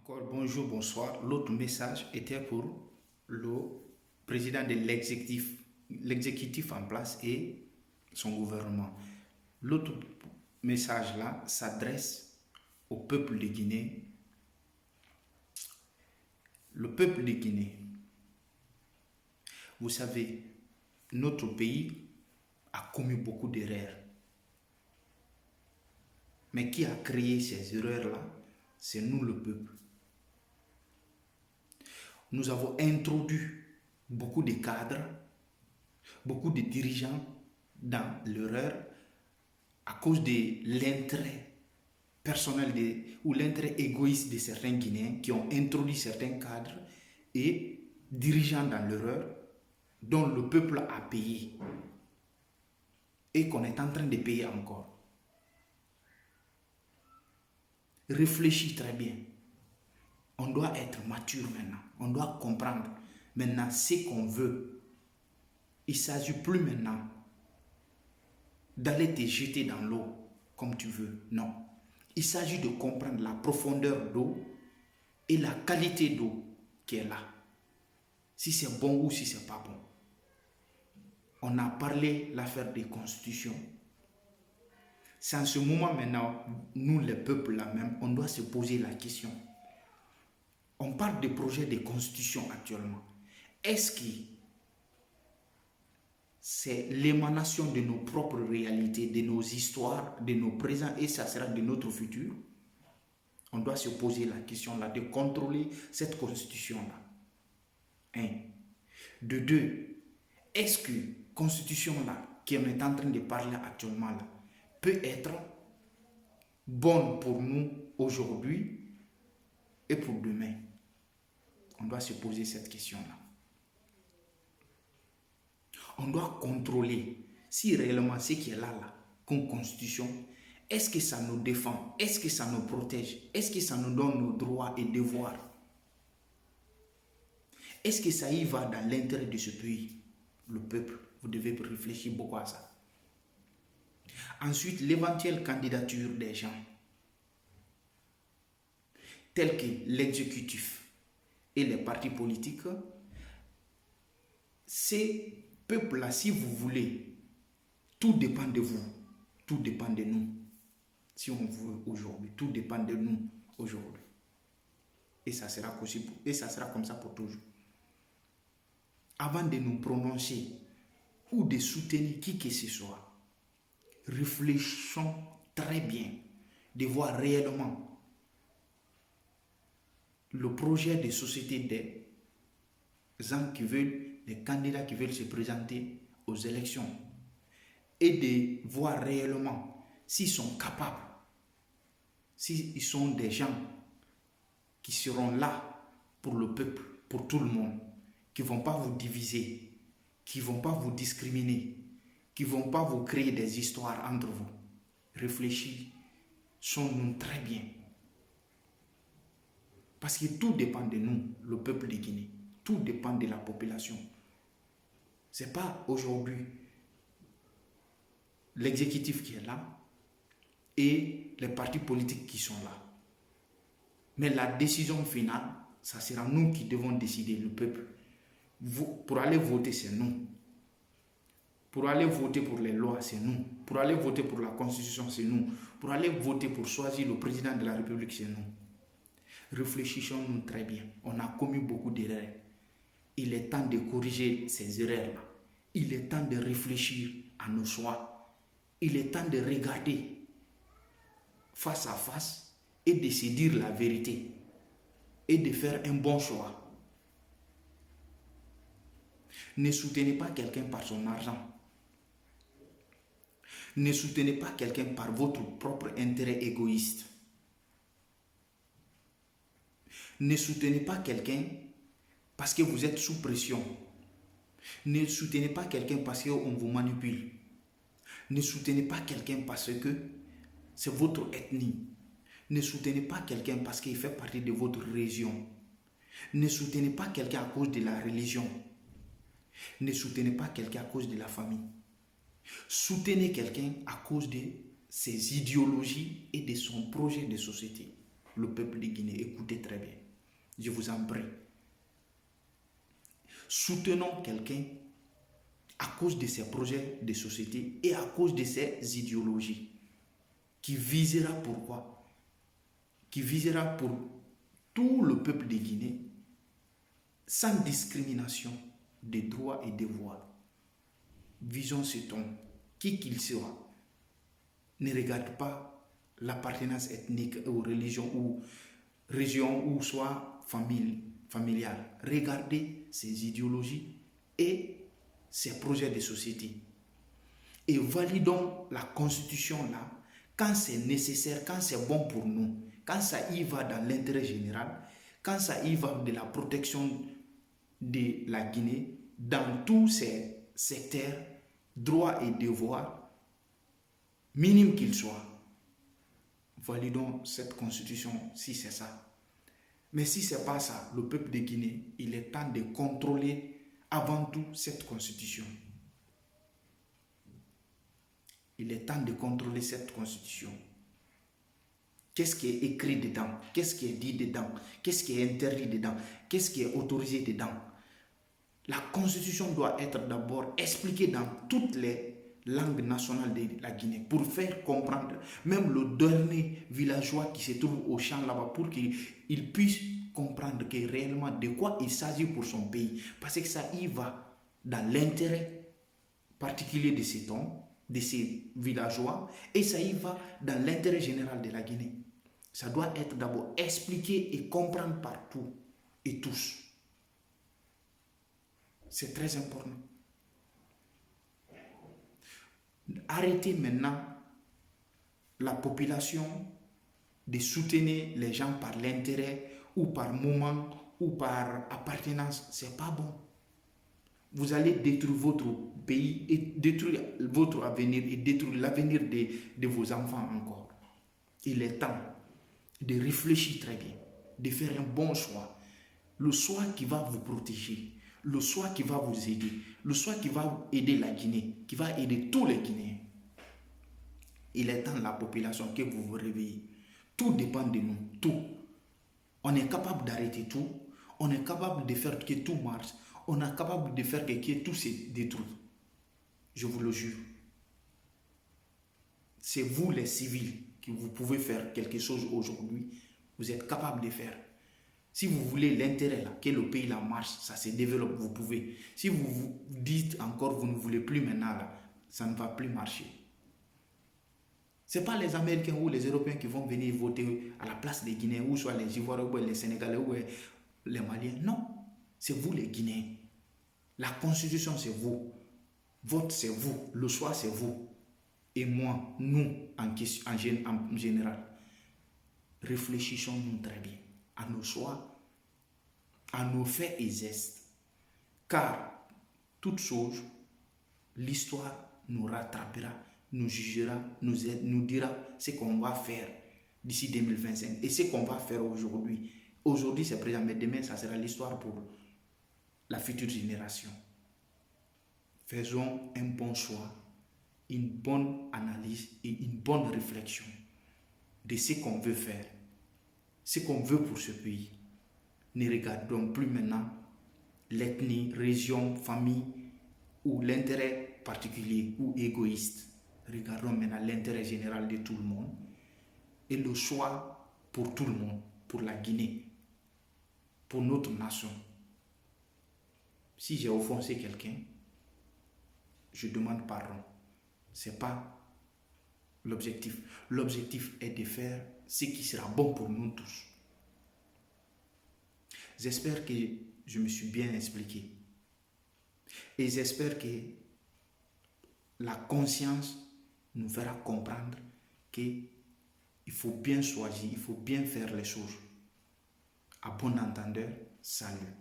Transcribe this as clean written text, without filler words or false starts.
Encore bonjour, bonsoir. L'autre message était pour le président de l'exécutif en place et son gouvernement. L'autre message là s'adresse au peuple de Guinée. Le peuple de Guinée, vous savez, notre pays a commis beaucoup d'erreurs. Mais qui a créé ces erreurs-là? C'est nous, le peuple. Nous avons introduit beaucoup de cadres, beaucoup de dirigeants dans l'erreur à cause de l'intérêt personnel ou l'intérêt égoïste de certains Guinéens qui ont introduit certains cadres et dirigeants dans l'erreur dont le peuple a payé et qu'on est en train de payer encore. Réfléchis très bien. On doit être mature maintenant. On doit comprendre maintenant ce qu'on veut. Il ne s'agit plus maintenant d'aller te jeter dans l'eau comme tu veux. Non. Il s'agit de comprendre la profondeur d'eau et la qualité d'eau qui est là. Si c'est bon ou si c'est pas bon. On a parlé de l'affaire des constitutions. C'est en ce moment maintenant, nous les peuples là même, on doit se poser la question. On parle de projets de constitution actuellement. Est-ce que c'est l'émanation de nos propres réalités, de nos histoires, de nos présents et ça sera de notre futur? On doit se poser la question là, de contrôler cette constitution-là. Un. De deux, est-ce que constitution-là, qu'on est en train de parler actuellement là, peut être bonne pour nous aujourd'hui et pour demain? On doit se poser cette question-là. On doit contrôler si réellement ce qui est là, comme constitution, est-ce que ça nous défend? Est-ce que ça nous protège? Est-ce que ça nous donne nos droits et devoirs? Est-ce que ça y va dans l'intérêt de ce pays? Le peuple, vous devez réfléchir beaucoup à ça. Ensuite, l'éventuelle candidature des gens, tels que l'exécutif et les partis politiques, ces peuples-là, si vous voulez, tout dépend de vous, tout dépend de nous. Si on veut aujourd'hui, tout dépend de nous aujourd'hui. Et ça sera possible, et ça sera comme ça pour toujours. Avant de nous prononcer ou de soutenir qui que ce soit, réfléchissons très bien, de voir réellement le projet de société des gens qui veulent, des candidats qui veulent se présenter aux élections et de voir réellement s'ils sont capables, s'ils sont des gens qui seront là pour le peuple, pour tout le monde, qui ne vont pas vous diviser, qui ne vont pas vous discriminer, qui ne vont pas vous créer des histoires entre vous. Réfléchissons-nous très bien. Parce que tout dépend de nous, le peuple de Guinée. Tout dépend de la population. Ce n'est pas aujourd'hui l'exécutif qui est là et les partis politiques qui sont là. Mais la décision finale, ça sera nous qui devons décider, le peuple. Pour aller voter, c'est nous. Pour aller voter pour les lois, c'est nous. Pour aller voter pour la constitution, c'est nous. Pour aller voter pour choisir le président de la République, c'est nous. Réfléchissons-nous très bien. On a commis beaucoup d'erreurs. Il est temps de corriger ces erreurs-là. Il est temps de réfléchir à nos choix. Il est temps de regarder face à face et de se dire la vérité et de faire un bon choix. Ne soutenez pas quelqu'un par son argent. Ne soutenez pas quelqu'un par votre propre intérêt égoïste. Ne soutenez pas quelqu'un parce que vous êtes sous pression. Ne soutenez pas quelqu'un parce qu'on vous manipule. Ne soutenez pas quelqu'un parce que c'est votre ethnie. Ne soutenez pas quelqu'un parce qu'il fait partie de votre région. Ne soutenez pas quelqu'un à cause de la religion. Ne soutenez pas quelqu'un à cause de la famille. Soutenez quelqu'un à cause de ses idéologies et de son projet de société. le peuple de Guinée, écoutez très bien. Je vous en prie. Soutenons quelqu'un à cause de ses projets de société et à cause de ses idéologies. Qui visera pour quoi? Qui visera pour tout le peuple de Guinée sans discrimination des droits et devoirs. Visons cet homme, qui qu'il soit. Ne regarde pas l'appartenance ethnique ou religion ou région ou soit familiale. Regardez ses idéologies et ses projets de société. Et validons la constitution là quand c'est nécessaire, quand c'est bon pour nous, quand ça y va dans l'intérêt général, quand ça y va de la protection de la Guinée, dans tous ces secteurs, droits et devoirs, minimes qu'ils soient. Validons cette constitution si c'est ça. Mais si ce n'est pas ça, le peuple de Guinée, il est temps de contrôler avant tout cette constitution. Il est temps de contrôler cette constitution. Qu'est-ce qui est écrit dedans? Qu'est-ce qui est dit dedans? Qu'est-ce qui est interdit dedans? Qu'est-ce qui est autorisé dedans? La constitution doit être d'abord expliquée dans toutes les langues nationales de la Guinée pour faire comprendre même le dernier villageois qui se trouve au champ là-bas pour qu'il puisse comprendre que réellement de quoi il s'agit pour son pays. Parce que ça y va dans l'intérêt particulier de cet homme, de ces villageois, et ça y va dans l'intérêt général de la Guinée. Ça doit être d'abord expliqué et comprendre par tout et tous. C'est très important. Arrêtez maintenant la population de soutenir les gens par l'intérêt ou par moment ou par appartenance. C'est pas bon. Vous allez détruire votre pays et détruire votre avenir et détruire l'avenir de vos enfants encore. Il est temps de réfléchir très bien, de faire un bon choix. Le choix qui va vous protéger, le choix qui va vous aider, le choix qui va aider la Guinée, qui va aider tous les Guinéens. Il est temps, la population, que vous vous réveillez. Tout dépend de nous, tout. On est capable d'arrêter tout, on est capable de faire que tout marche, on est capable de faire que tout se détruise. Je vous le jure. C'est vous les civils que vous pouvez faire quelque chose aujourd'hui. Vous êtes capable de faire. Si vous voulez l'intérêt là, que le pays là marche, ça se développe, vous pouvez. Si vous vous dites encore vous ne voulez plus maintenant là, ça ne va plus marcher. Ce n'est pas les Américains ou les Européens qui vont venir voter à la place des Guinéens, ou soit les Ivoiriens, ou les Sénégalais, ou les Maliens. Non, c'est vous les Guinéens. La constitution, c'est vous. Vote, c'est vous. Le choix, c'est vous. Et moi, nous, en général. Réfléchissons-nous très bien à nos choix, à nos faits et gestes. Car, toute chose, l'histoire nous rattrapera, nous jugera, nous dira ce qu'on va faire d'ici 2025 et ce qu'on va faire aujourd'hui. Aujourd'hui, c'est présent, mais demain, ça sera l'histoire pour la future génération. Faisons un bon choix, une bonne analyse et une bonne réflexion de ce qu'on veut faire, ce qu'on veut pour ce pays. Ne regardons plus maintenant l'ethnie, région, famille ou l'intérêt particulier ou égoïste. Regardons maintenant l'intérêt général de tout le monde et le choix pour tout le monde, pour la Guinée, pour notre nation. Si j'ai offensé quelqu'un, je demande pardon. Ce n'est pas l'objectif. L'objectif est de faire ce qui sera bon pour nous tous. J'espère que je me suis bien expliqué. Et j'espère que la conscience nous fera comprendre qu'il faut bien choisir, il faut bien faire les choses. À bon entendeur, salut.